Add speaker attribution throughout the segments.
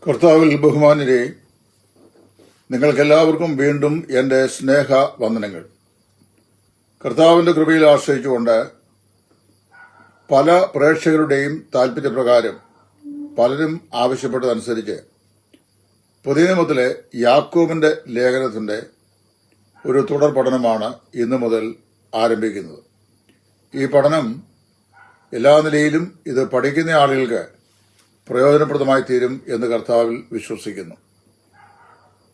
Speaker 1: കർത്താവിൽ ബഹുമാന്യരെ, നിങ്ങൾക്കെല്ലാവർക്കും വീണ്ടും എൻ്റെ സ്നേഹ വന്ദനങ്ങൾ. കർത്താവിൻ്റെ കൃപയിൽ ആശ്രയിച്ചുകൊണ്ട് പല പ്രേക്ഷകരുടെയും താൽപര്യപ്രകാരം പലരും ആവശ്യപ്പെട്ടതനുസരിച്ച് പുതിയ നിയമത്തിലെ യാക്കോബിന്റെ ലേഖനത്തിന്റെ ഒരു തുടർ പഠനമാണ് ഇന്നു മുതൽ ആരംഭിക്കുന്നത്. ഈ പഠനം എല്ലാ നിലയിലും ഇത് പഠിക്കുന്ന ആളുകൾക്ക് പ്രയോജനപ്രദമായി തീരും എന്ന് കർത്താവിൽ വിശ്വസിക്കുന്നു.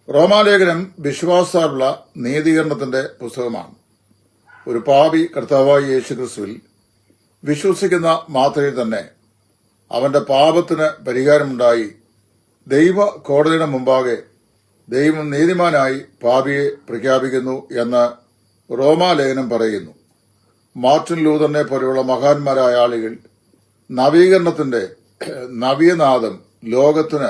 Speaker 1: റോമാലേഖനം വിശ്വാസാലുള്ള നീതീകരണത്തിന്റെ പുസ്തകമാണ്. ഒരു പാപി കർത്താവായ യേശുക്രിസ്തുവിൽ വിശ്വസിക്കുന്ന മാത്രയിൽ തന്നെ അവന്റെ പാപത്തിന് പരിഹാരമുണ്ടായി ദൈവ കോടതിയുടെ മുമ്പാകെ ദൈവം നീതിമാനായി പാപിയെ പ്രഖ്യാപിക്കുന്നു എന്ന് റോമാലേഖനം പറയുന്നു. മാർട്ടിൻ ലൂതറിനെ പോലെയുള്ള മഹാന്മാരായ ആളുകൾ നവീകരണത്തിന്റെ നവീനാദം ലോകത്തിന്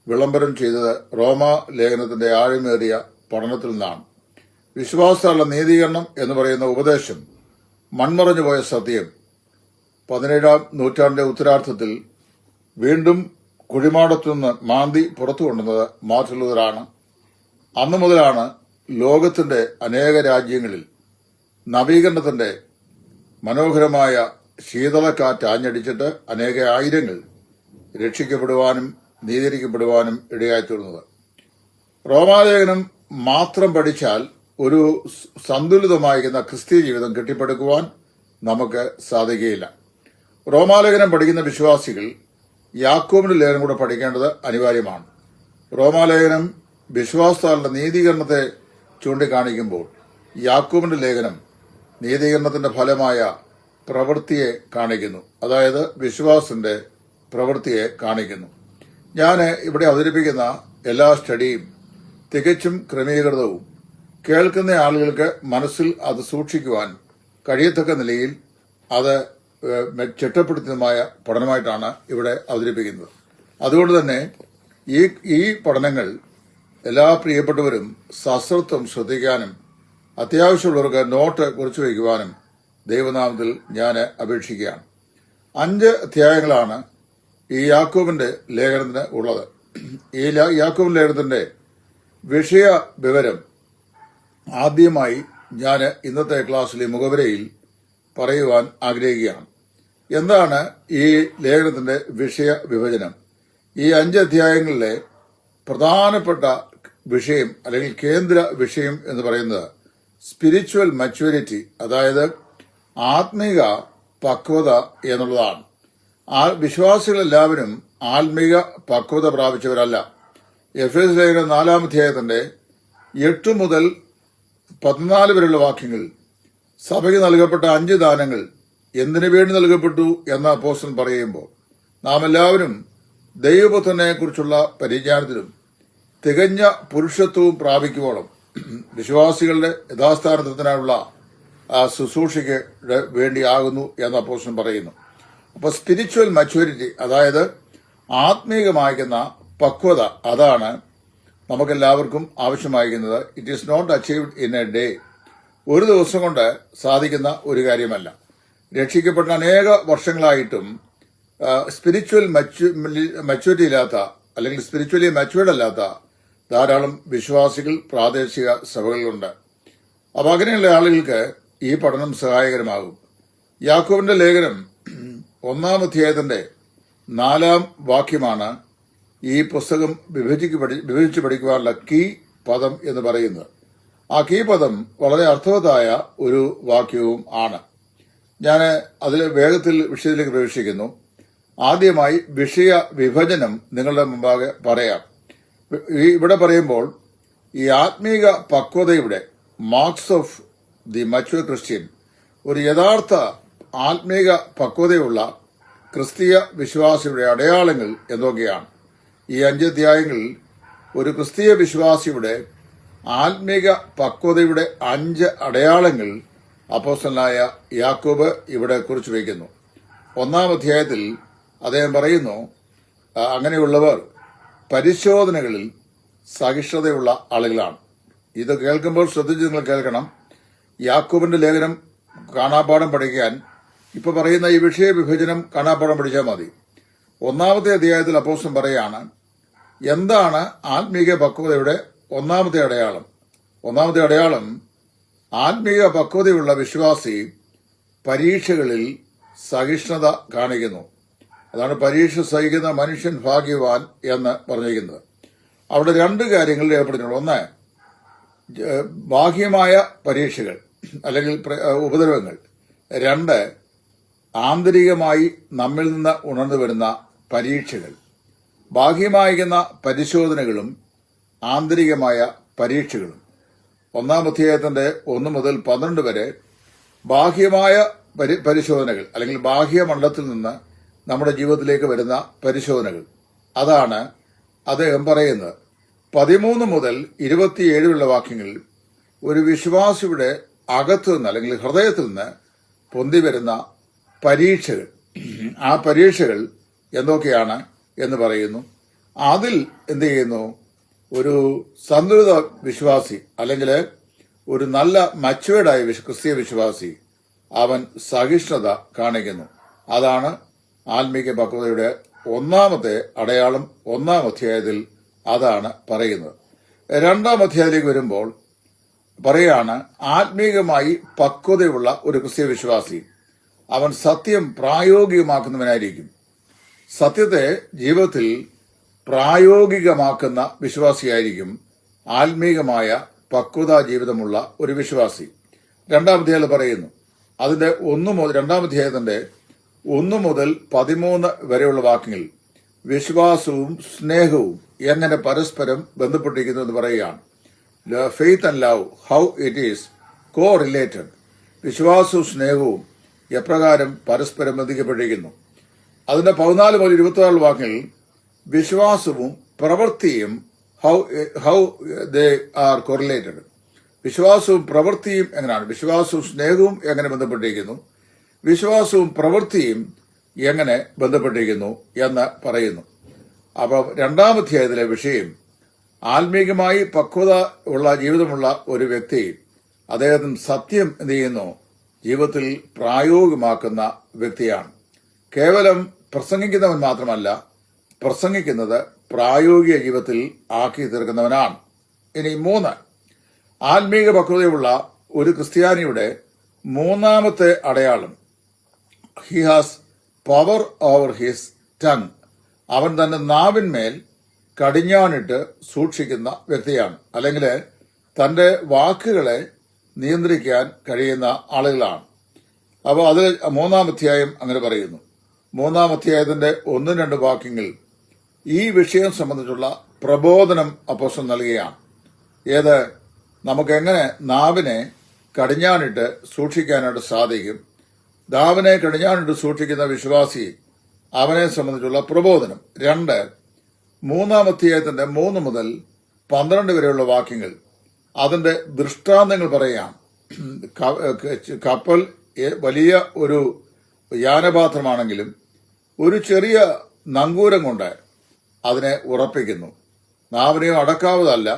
Speaker 1: വിളംബരം ചെയ്തത് റോമാ ലേഖനത്തിന്റെ ആഴമേറിയ പഠനത്തിൽ നിന്നാണ്. വിശ്വാസമുള്ള നീതീകരണം എന്ന് പറയുന്ന ഉപദേശം മൺമറഞ്ഞുപോയ സത്യം 17-ാം നൂറ്റാണ്ടിന്റെ ഉത്തരാർത്ഥത്തിൽ വീണ്ടും കുഴിമാടത്തുനിന്ന് മാന്തി പുറത്തു കൊണ്ടുവന്നത് മാർട്ടിൻ ലൂതറാണ്. അന്നു മുതലാണ് ലോകത്തിന്റെ അനേക രാജ്യങ്ങളിൽ നവീകരണത്തിന്റെ മനോഹരമായ ശീതളക്കാറ്റ് ആഞ്ഞടിച്ചിട്ട് അനേക ആയിരങ്ങൾ രക്ഷിക്കപ്പെടുവാനും നീതീകരിക്കപ്പെടുവാനും ഇടയായിത്തീർന്നത്. റോമാലേഖനം മാത്രം പഠിച്ചാൽ ഒരു സന്തുലിതമായിരിക്കുന്ന ക്രിസ്തീയ ജീവിതം കെട്ടിപ്പടുക്കുവാൻ നമുക്ക് സാധിക്കുകയില്ല. റോമാലേഖനം പഠിക്കുന്ന വിശ്വാസികൾ യാക്കോബിന്റെ ലേഖനം കൂടെ പഠിക്കേണ്ടത് അനിവാര്യമാണ്. റോമാലേഖനം വിശ്വാസത്താലുള്ള നീതീകരണത്തെ ചൂണ്ടിക്കാണിക്കുമ്പോൾ യാക്കോബിന്റെ ലേഖനം നീതീകരണത്തിന്റെ ഫലമായ പ്രവൃത്തിയെ കാണിക്കുന്നു, അതായത് വിശ്വാസത്തിന്റെ പ്രവൃത്തിയെ കാണിക്കുന്നു. ഞാൻ ഇവിടെ അവതരിപ്പിക്കുന്ന എല്ലാ സ്റ്റഡിയും തികച്ചും ക്രമീകൃതവും കേൾക്കുന്ന ആളുകൾക്ക് മനസ്സിൽ അത് സൂക്ഷിക്കുവാൻ കഴിയത്തക്ക നിലയിൽ അത് ചിട്ടപ്പെടുത്തിയതുമായ പഠനമായിട്ടാണ് ഇവിടെ അവതരിപ്പിക്കുന്നത്. അതുകൊണ്ട് തന്നെ ഈ പഠനങ്ങൾ എല്ലാ പ്രിയപ്പെട്ടവരും സശ്രദ്ധം ശ്രദ്ധിക്കാനും അത്യാവശ്യമുള്ളവർക്ക് നോട്ട് കുറിച്ചു വയ്ക്കുവാനും ദൈവനാമത്തിൽ ഞാൻ അപേക്ഷിക്കുകയാണ്. 5 അധ്യായങ്ങളാണ് ഈ യാക്കോബിന്റെ ലേഖനത്തിന് ഉള്ളത്. ഈ യാക്കോബിന്റെ ലേഖനത്തിന്റെ വിഷയ വിവരം ആദ്യമായി ഞാൻ ഇന്നത്തെ ക്ലാസ്സിലെ മുഖവരയിൽ പറയുവാൻ ആഗ്രഹിക്കുകയാണ്. എന്താണ് ഈ ലേഖനത്തിന്റെ വിഷയ വിഭജനം? ഈ 5 അധ്യായങ്ങളിലെ പ്രധാനപ്പെട്ട വിഷയം അല്ലെങ്കിൽ കേന്ദ്ര വിഷയം എന്ന് പറയുന്നത് സ്പിരിച്വൽ മച്യൂരിറ്റി, അതായത് ആത്മീക പക്വത എന്നുള്ളതാണ്. വിശ്വാസികളെല്ലാവരും ആത്മീക പക്വത പ്രാപിച്ചവരല്ല. എഫേസ്യ ലേഖനം 4-ാം അധ്യായത്തിന്റെ 8 മുതൽ 14 വരെയുള്ള വാക്യങ്ങൾ സഭയ്ക്ക് നൽകപ്പെട്ട 5 ദാനങ്ങൾ എന്തിനു വേണ്ടി നൽകപ്പെട്ടു എന്ന അപ്പോസ്തലൻ പറയുമ്പോൾ നാം എല്ലാവരും ദൈവപുത്രനെ കുറിച്ചുള്ള പരിജ്ഞാനത്തിലും തികഞ്ഞ പുരുഷത്വവും പ്രാപിക്കുവോളം വിശ്വാസികളുടെ യഥാസ്ഥാനത്തിനായുള്ള ശുശ്രൂഷയ്ക്ക് വേണ്ടിയാകുന്നു എന്ന് അപ്പോസ്തലൻ പറയുന്നു. അപ്പോൾ സ്പിരിച്വൽ മച്യൂരിറ്റി, അതായത് ആത്മീകമായിരിക്കുന്ന പക്വത, അതാണ് നമുക്കെല്ലാവർക്കും ആവശ്യമായിരിക്കുന്നത്. It is not achieved in a day. ഒരു ദിവസം കൊണ്ട് സാധിക്കുന്ന ഒരു കാര്യമല്ല. രക്ഷിക്കപ്പെട്ട അനേക വർഷങ്ങളായിട്ടും സ്പിരിച്വൽ മച്യൂരിറ്റി ഇല്ലാത്ത അല്ലെങ്കിൽ സ്പിരിച്വലി മച്യൂർഡ് അല്ലാത്ത ധാരാളം വിശ്വാസികൾ പ്രാദേശിക സഭകളിലുണ്ട്. അപ്പോൾ അങ്ങനെയുള്ള ആളുകൾക്ക് ഈ പഠനം സഹായകരമാകും. യാക്കോബിന്റെ ലേഖനം 1-ാം അധ്യായത്തിന്റെ 4-ാം വാക്യമാണ് ഈ പുസ്തകം വിഭജിച്ച് പഠിക്കുവാനുള്ള കീ പദം എന്ന് പറയുന്നത്. ആ കീ പദം വളരെ അർത്ഥവത്തായ ഒരു വാക്യവും ആണ്. ഞാൻ അതിൽ വേഗത്തിൽ വിഷയത്തിലേക്ക് പ്രവേശിക്കുന്നു. ആദ്യമായി വിഷയ വിഭജനം നിങ്ങളുടെ മുമ്പാകെ പറയാം. ഇവിടെ പറയുമ്പോൾ ഈ ആത്മീക പക്വതയുടെ marks of the mature Christian, ഒരു യഥാർത്ഥ ആത്മീക പക്വതയുള്ള ക്രിസ്തീയ വിശ്വാസിയുടെ അടയാളങ്ങൾ എന്തൊക്കെയാണ്? ഈ 5 അധ്യായങ്ങളിൽ ഒരു ക്രിസ്തീയ വിശ്വാസിയുടെ ആത്മീക പക്വതയുടെ 5 അടയാളങ്ങൾ അപ്പോസ്തലനായ യാക്കോബ് ഇവിടെ കുറിച്ചു വയ്ക്കുന്നു. 1-ാം അധ്യായത്തിൽ അദ്ദേഹം പറയുന്നു, അങ്ങനെയുള്ളവർ പരിശോധനകളിൽ സഹിഷ്ണുതയുള്ള ആളുകളാണ്. ഇത് കേൾക്കുമ്പോൾ ശ്രദ്ധിച്ച് നിങ്ങൾ കേൾക്കണം. യാക്കോബിന്റെ ലേഖനം കാണാപ്പാഠം പഠിക്കാൻ ഇപ്പൊ പറയുന്ന ഈ വിഷയ വിഭജനം കാണാപ്പാഠം പഠിച്ചാൽ മതി. 1-ാമത്തെ അധ്യായത്തിൽ അപ്പോസ്തലൻ പറയാണ്, എന്താണ് ആത്മീക പക്വതയുടെ ഒന്നാമത്തെ അടയാളം? ഒന്നാമത്തെ അടയാളം, ആത്മീക പക്വതയുള്ള വിശ്വാസി പരീക്ഷകളിൽ സഹിഷ്ണുത കാണിക്കുന്നു. അതാണ് പരീക്ഷ സഹിക്കുന്ന മനുഷ്യൻ ഭാഗ്യവാൻ എന്ന് പറഞ്ഞിരിക്കുന്നത്. അവിടെ രണ്ട് കാര്യങ്ങൾ രേഖപ്പെടുത്തുന്നുണ്ട്. ഒന്ന്, ബാഹ്യമായ പരീക്ഷകൾ അല്ലെങ്കിൽ ഉപദ്രവങ്ങൾ. രണ്ട്, ആന്തരികമായി നമ്മിൽ നിന്ന് ഉണർന്നു വരുന്ന പരീക്ഷകൾ. ബാഹ്യമായിരിക്കുന്ന പരിശോധനകളും ആന്തരികമായ പരീക്ഷകളും. 1-ാം അധ്യായത്തിന്റെ 1 മുതൽ 12 വരെ ബാഹ്യമായ പരിശോധനകൾ അല്ലെങ്കിൽ ബാഹ്യമണ്ഡലത്തിൽ നിന്ന് നമ്മുടെ ജീവിതത്തിലേക്ക് വരുന്ന പരിശോധനകൾ. അതാണ് അദ്ദേഹം പറയുന്നത്. 13 മുതൽ 27 വരെയുള്ള വാക്യങ്ങളിൽ ഒരു വിശ്വാസിയുടെ അകത്തു നിന്ന് അല്ലെങ്കിൽ ഹൃദയത്തിൽ നിന്ന് പൊന്തി വരുന്ന പരീക്ഷകൾ, ആ പരീക്ഷകൾ എന്തൊക്കെയാണ് എന്ന് പറയുന്നു. അതിൽ എന്ത് ചെയ്യുന്നു? ഒരു സന്തുലിത വിശ്വാസി അല്ലെങ്കിൽ ഒരു നല്ല മച്ചുവേർഡായ ക്രിസ്തീയ വിശ്വാസി അവൻ സഹിഷ്ണുത കാണിക്കുന്നു. അതാണ് ആത്മീക പക്വതയുടെ ഒന്നാമത്തെ അടയാളം. 1-ാം അധ്യായത്തിൽ അതാണ് പറയുന്നത്. 2-ാം അധ്യായത്തിലേക്ക് വരുമ്പോൾ പറയാണ്, ആത്മീകമായി പക്വതയുള്ള ഒരു ക്രിസ്തീയ വിശ്വാസി അവൻ സത്യം പ്രായോഗികമാക്കുന്നവനായിരിക്കും. സത്യത്തെ ജീവിതത്തിൽ പ്രായോഗികമാക്കുന്ന വിശ്വാസിയായിരിക്കും ആത്മീകമായ പക്വതാ ജീവിതമുള്ള ഒരു വിശ്വാസി. 2-ാം അധ്യായത്തിൽ പറയുന്നു, അതിന്റെ 2-ാം അധ്യായത്തിന്റെ 1 മുതൽ 13 വരെയുള്ള വാക്യങ്ങൾ വിശ്വാസവും സ്നേഹവും എങ്ങനെ പരസ്പരം ബന്ധപ്പെട്ടിരിക്കുന്നു എന്ന് പറയുകയാണ്. Faith and love, how it is co related. വിശ്വാസവും സ്നേഹവും എപ്രകാരം പരസ്പരം ബന്ധിക്കപ്പെട്ടിരിക്കുന്നു. അതിന്റെ 14 മുതൽ 26 വാക്യങ്ങളിൽ വിശ്വാസവും പ്രവൃത്തിയും ഹൗ ദേ ആർ കൊറിലേറ്റഡ്. വിശ്വാസവും പ്രവൃത്തിയും എങ്ങനെയാണ്, വിശ്വാസവും സ്നേഹവും എങ്ങനെ ബന്ധപ്പെട്ടിരിക്കുന്നു, വിശ്വാസവും പ്രവൃത്തിയും എങ്ങനെ ബന്ധപ്പെട്ടിരിക്കുന്നു എന്ന് പറയുന്നു. അപ്പോൾ 2-ാം അധ്യായത്തിലെ വിഷയം ആത്മീകമായി പക്വത ഉള്ള ജീവിതമുള്ള ഒരു വ്യക്തി അദ്ദേഹത്തിന് സത്യം എന്ത് ചെയ്യുന്നു? ജീവിതത്തിൽ പ്രായോഗികമാക്കുന്ന വ്യക്തിയാണ്. കേവലം പ്രസംഗിക്കുന്നവൻ മാത്രമല്ല, പ്രസംഗിക്കുന്നത് പ്രായോഗിക ജീവിതത്തിൽ ആക്കി തീർക്കുന്നവനാണ്. ഇനി 3, ആത്മീക പക്വതയുള്ള ഒരു ക്രിസ്ത്യാനിയുടെ 3-ാമത്തെ അടയാളം, he has power over his tongue. അവൻ തന്റെ നാവിന്മേൽ കടിഞ്ഞാണിട്ട് സൂക്ഷിക്കുന്ന വ്യക്തിയാണ്. അല്ലെങ്കിൽ തന്റെ വാക്കുകളെ നിയന്ത്രിക്കാൻ കഴിയുന്ന ആളുകളാണ്. അപ്പോൾ അത് 3-ാം അധ്യായം അങ്ങനെ പറയുന്നു. 3-ാം അധ്യായത്തിന്റെ 1-2 വാക്യങ്ങൾ ഈ വിഷയം സംബന്ധിച്ചുള്ള പ്രബോധനം അപ്പോസ്തലൻ നൽകുകയാണ്. ഏത്, നമുക്കെങ്ങനെ നാവിനെ കടിഞ്ഞാണിട്ട് സൂക്ഷിക്കാനായിട്ട് സാധിക്കും. നാവിനെ കടിഞ്ഞാണിട്ട് സൂക്ഷിക്കുന്ന വിശ്വാസി, അവനെ സംബന്ധിച്ചുള്ള പ്രബോധനം. 2, 3-ാം അധ്യായത്തിന്റെ 3 മുതൽ 12 വരെയുള്ള വാക്യങ്ങൾ അതിന്റെ ദൃഷ്ടാന്തങ്ങൾ പറയാം. കപ്പൽ വലിയ ഒരു യാനപാത്രമാണെങ്കിലും ഒരു ചെറിയ നങ്കൂരം കൊണ്ട് അതിനെ ഉറപ്പിക്കുന്നു. നാവിനെയോ അടക്കാവതല്ല,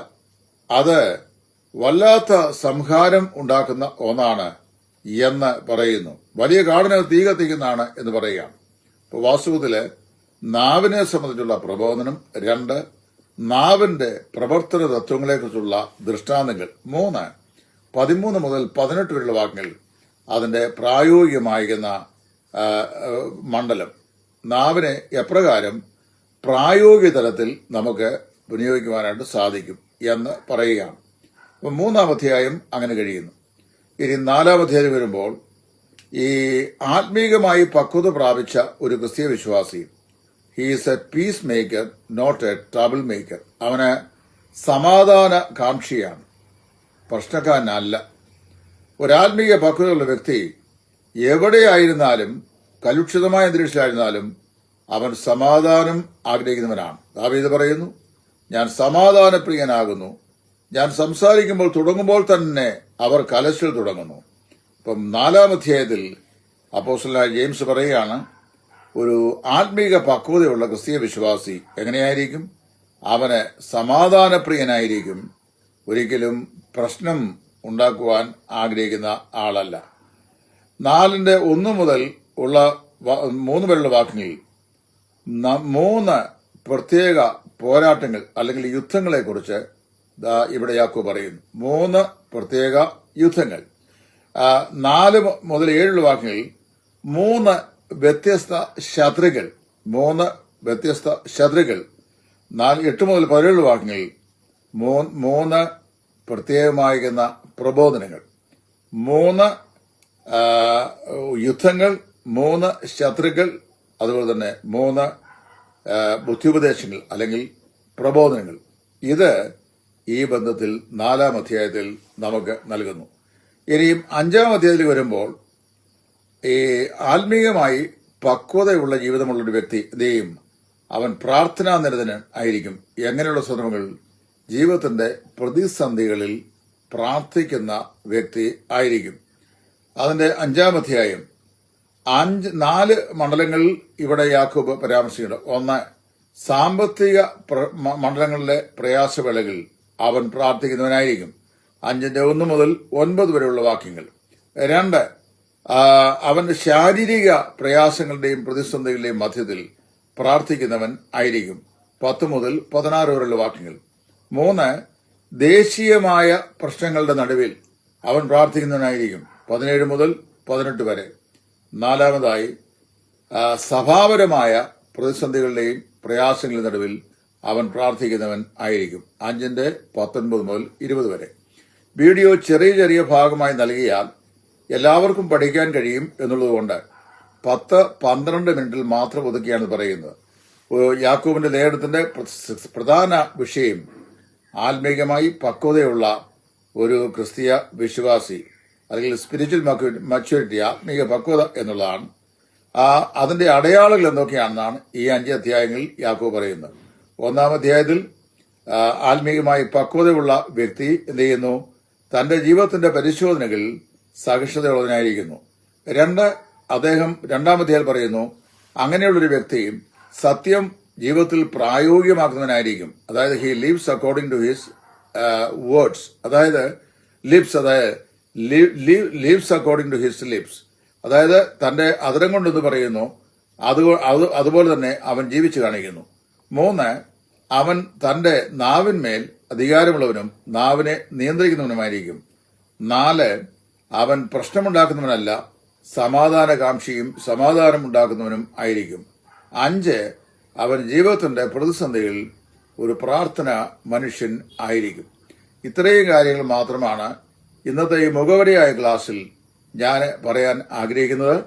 Speaker 1: അത് വല്ലാത്ത സംഹാരം ഉണ്ടാക്കുന്ന ഒന്നാണ് എന്ന് പറയുന്നു. വലിയ കാടിനെ തീ കത്തിക്കുന്നതാണ് എന്ന് പറയുകയാണ്. അപ്പോൾ വാസ്തവത്തില് നാവിനെ സംബന്ധിച്ചുള്ള പ്രബോധനം. 2, നാവിന്റെ പ്രവർത്തന തത്വങ്ങളെക്കുറിച്ചുള്ള ദൃഷ്ടാന്തങ്ങൾ. 3, 13 മുതൽ 18 വരെയുള്ള വാക്യങ്ങൾ അതിന്റെ പ്രായോഗികമായിരിക്കുന്ന മണ്ഡലം. നാവിനെ എപ്രകാരം പ്രായോഗിക തലത്തിൽ നമുക്ക് വിനിയോഗിക്കുവാനായിട്ട് സാധിക്കും എന്ന് പറയുകയാണ്. അപ്പം 3-ാം അധ്യായം അങ്ങനെ കഴിയുന്നു. ഇനി 4-ാം അധ്യായം വരുമ്പോൾ ഈ ആത്മീകമായി പക്വത പ്രാപിച്ച ഒരു ക്രിസ്തീയ വിശ്വാസി, he is a peacemaker, not a troublemaker. അവന് സമാധാന കാംക്ഷിയാണ്, പ്രശ്നക്കാരനല്ല. ഒരാത്മീക പക്വതയുള്ള വ്യക്തി എവിടെയായിരുന്നാലും, കലുഷിതമായ അന്തരീക്ഷമായിരുന്നാലും അവൻ സമാധാനം ആഗ്രഹിക്കുന്നവനാണ്. ദാവീദ് പറയുന്നു, ഞാൻ സമാധാനപ്രിയനാകുന്നു. ഞാൻ സംസാരിക്കുമ്പോൾ തുടങ്ങുമ്പോൾ തന്നെ അവർ കലശൽ തുടങ്ങുന്നു. ഇപ്പം 4-ാം അധ്യായത്തിൽ അപ്പോസ്തലനായ ജെയിംസ് പറയുകയാണ്, ഒരു ആത്മീക പക്വതയുള്ള ക്രിസ്തീയ വിശ്വാസി എങ്ങനെയായിരിക്കും? അവന് സമാധാനപ്രിയനായിരിക്കും, ഒരിക്കലും പ്രശ്നം ഉണ്ടാക്കുവാൻ ആഗ്രഹിക്കുന്ന ആളല്ല. 4-ന്റെ 1 മുതൽ ഉള്ള 3 വരെയുള്ള വാക്യങ്ങളിൽ 3 പ്രത്യേക പോരാട്ടങ്ങൾ അല്ലെങ്കിൽ യുദ്ധങ്ങളെക്കുറിച്ച് ഇവിടെ യാക്കോബ് പറയുന്നു. 3 പ്രത്യേക യുദ്ധങ്ങൾ. 4 മുതൽ 7 വാക്യങ്ങളിൽ 3 വ്യത്യസ്ത ശത്രുക്കൾ. 8 മുതൽ 17 വാക്യങ്ങളിൽ 3 പ്രത്യേകമായിരിക്കുന്ന പ്രബോധനങ്ങൾ. 3 യുദ്ധങ്ങൾ, 3 ശത്രുക്കൾ, അതുപോലെ തന്നെ 3 ബുദ്ധിയുപദേശങ്ങൾ അല്ലെങ്കിൽ പ്രബോധനങ്ങൾ. ഇത് ഈ ബന്ധത്തിൽ 4-ാം അധ്യായത്തിൽ നമുക്ക് നൽകുന്നു. ഇനിയും 5-ാം അധ്യായത്തിൽ വരുമ്പോൾ ഈ ആത്മീയമായി പക്വതയുള്ള ജീവിതമുള്ളൊരു വ്യക്തി എന്തെയും അവൻ പ്രാർത്ഥനാ നിരതൻ ആയിരിക്കും. എങ്ങനെയുള്ള സന്ദർഭങ്ങൾ? ജീവിതത്തിന്റെ പ്രതിസന്ധികളിൽ പ്രാർത്ഥിക്കുന്ന വ്യക്തി ആയിരിക്കും. അതിന്റെ 5-ാം അധ്യായം 4 മണ്ഡലങ്ങളിൽ ഇവിടെ യാക്കോബ് പരാമർശിക്കുന്നുണ്ട്. 1, സാമ്പത്തിക മണ്ഡലങ്ങളിലെ പ്രയാസവേളകളിൽ അവൻ പ്രാർത്ഥിക്കുന്നവനായിരിക്കും. 5:1 മുതൽ 9 വരെയുള്ള വാക്യങ്ങൾ. 2, അവന്റെ ശാരീരിക പ്രയാസങ്ങളുടെയും പ്രതിസന്ധികളുടെയും മധ്യത്തിൽ പ്രാർത്ഥിക്കുന്നവൻ ആയിരിക്കും. 10 മുതൽ 16 വരെയുള്ള വാക്യങ്ങൾ. 3, ദേശീയമായ പ്രശ്നങ്ങളുടെ നടുവിൽ അവൻ പ്രാർത്ഥിക്കുന്നവനായിരിക്കും. 17 മുതൽ 18 വരെ. 4, സഭാപരമായ പ്രതിസന്ധികളുടെയും പ്രയാസങ്ങളുടെ നടുവിൽ അവൻ പ്രാർത്ഥിക്കുന്നവൻ ആയിരിക്കും. 5:19 മുതൽ 20 വരെ. വീഡിയോ ചെറിയ ചെറിയ ഭാഗമായി നൽകിയാൽ എല്ലാവർക്കും പഠിക്കാൻ കഴിയും എന്നുള്ളതുകൊണ്ട് 10-12 മിനിറ്റിൽ മാത്രം ഒതുക്കിയാണ് പറയുന്നത്. യാക്കോബിന്റെ ലേഖനത്തിന്റെ പ്രധാന വിഷയം ആത്മീകമായി പക്വതയുള്ള ഒരു ക്രിസ്തീയ വിശ്വാസി അല്ലെങ്കിൽ സ്പിരിച്വൽ മച്യൂരിറ്റി, ആത്മീയ പക്വത എന്നുള്ളതാണ്. അതിന്റെ അടയാളങ്ങൾ എന്തൊക്കെയാണെന്നാണ് ഈ 5 അധ്യായങ്ങളിൽ യാക്കോബ് പറയുന്നത്. 1-ാം അധ്യായത്തിൽ ആത്മീയമായി പക്വതയുള്ള വ്യക്തി എന്ത് ചെയ്യുന്നു? തന്റെ ജീവിതത്തിന്റെ പരിശോധനകളിൽ സഹിഷ്ണുതയുള്ളവനായിരിക്കുന്നു. 2, അദ്ദേഹം 2-ാം അധ്യായം പറയുന്നു അങ്ങനെയുള്ളൊരു വ്യക്തിയും സത്യം ജീവിതത്തിൽ പ്രായോഗികമാക്കുന്നവനായിരിക്കും. അതായത് he lives according to his words. അതായത് lives according to his lips. അതായത് തന്റെ അതിരം കൊണ്ടെന്ന് പറയുന്നു, അതുപോലെ തന്നെ അവൻ ജീവിച്ചു കാണിക്കുന്നു. 3, അവൻ തന്റെ നാവിന്മേൽ അധികാരമുള്ളവനും നാവിനെ നിയന്ത്രിക്കുന്നവനുമായിരിക്കും. 4, അവൻ പ്രശ്നമുണ്ടാക്കുന്നവനല്ല, സമാധാനകാംക്ഷിയും സമാധാനം ഉണ്ടാക്കുന്നവനും ആയിരിക്കും. 5, അവൻ ജീവിതത്തിന്റെ പ്രതിസന്ധികളിൽ ഒരു പ്രാർത്ഥന മനുഷ്യൻ ആയിരിക്കും. ഇത്രയും കാര്യങ്ങൾ മാത്രമാണ് ഇന്നത്തെ ഈ മുഖവരിയായ ക്ലാസ്സിൽ ഞാൻ പറയാൻ ആഗ്രഹിക്കുന്നത്.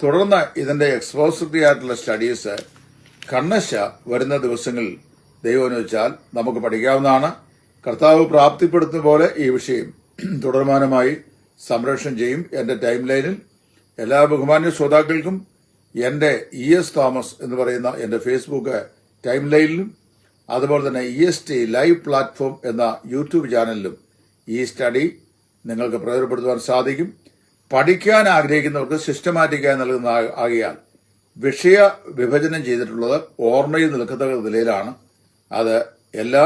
Speaker 1: തുടർന്ന് ഇതിന്റെ എക്സ്പോസിറ്ററി ആയിട്ടുള്ള സ്റ്റഡീസ് കണ്ണശ വരുന്ന ദിവസങ്ങളിൽ ദൈവം അനുവദിച്ചാൽ നമുക്ക് പഠിക്കാവുന്നതാണ്. കർത്താവ് പ്രാപ്തിപ്പെടുത്തുന്ന പോലെ ഈ വിഷയം തുടർമാനമായി സംരക്ഷണം ചെയ്യും. എന്റെ ടൈം ലൈനിൽ എല്ലാ ബഹുമാന്യ ശ്രോതാക്കൾക്കും എന്റെ ES തോമസ് എന്ന് പറയുന്ന എന്റെ ഫേസ്ബുക്ക് ടൈം ലൈനിലും അതുപോലെ തന്നെ EST ലൈവ് പ്ലാറ്റ്ഫോം എന്ന യൂട്യൂബ് ചാനലിലും ഈ സ്റ്റഡി നിങ്ങൾക്ക് പ്രയോജനപ്പെടുത്തുവാൻ സാധിക്കും. പഠിക്കാൻ ആഗ്രഹിക്കുന്നവർക്ക് സിസ്റ്റമാറ്റിക്കായി നൽകുന്ന ആകിയാൽ വിഷയ വിഭജനം ചെയ്തിട്ടുള്ളത് ഓർമ്മയിൽ നിൽക്കുന്ന നിലയിലാണ്. അത് എല്ലാ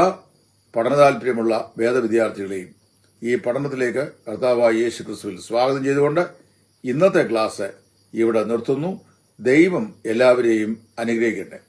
Speaker 1: പഠന താല്പര്യമുള്ള വേദവിദ്യാർത്ഥികളെയും ഈ പഠനത്തിലേക്ക് കർത്താവായ യേശു ക്രിസ്തുവിൽ സ്വാഗതം ചെയ്തുകൊണ്ട് ഇന്നത്തെ ക്ലാസ് ഇവിടെ നിർത്തുന്നു. ദൈവം എല്ലാവരെയും അനുഗ്രഹിക്കട്ടെ.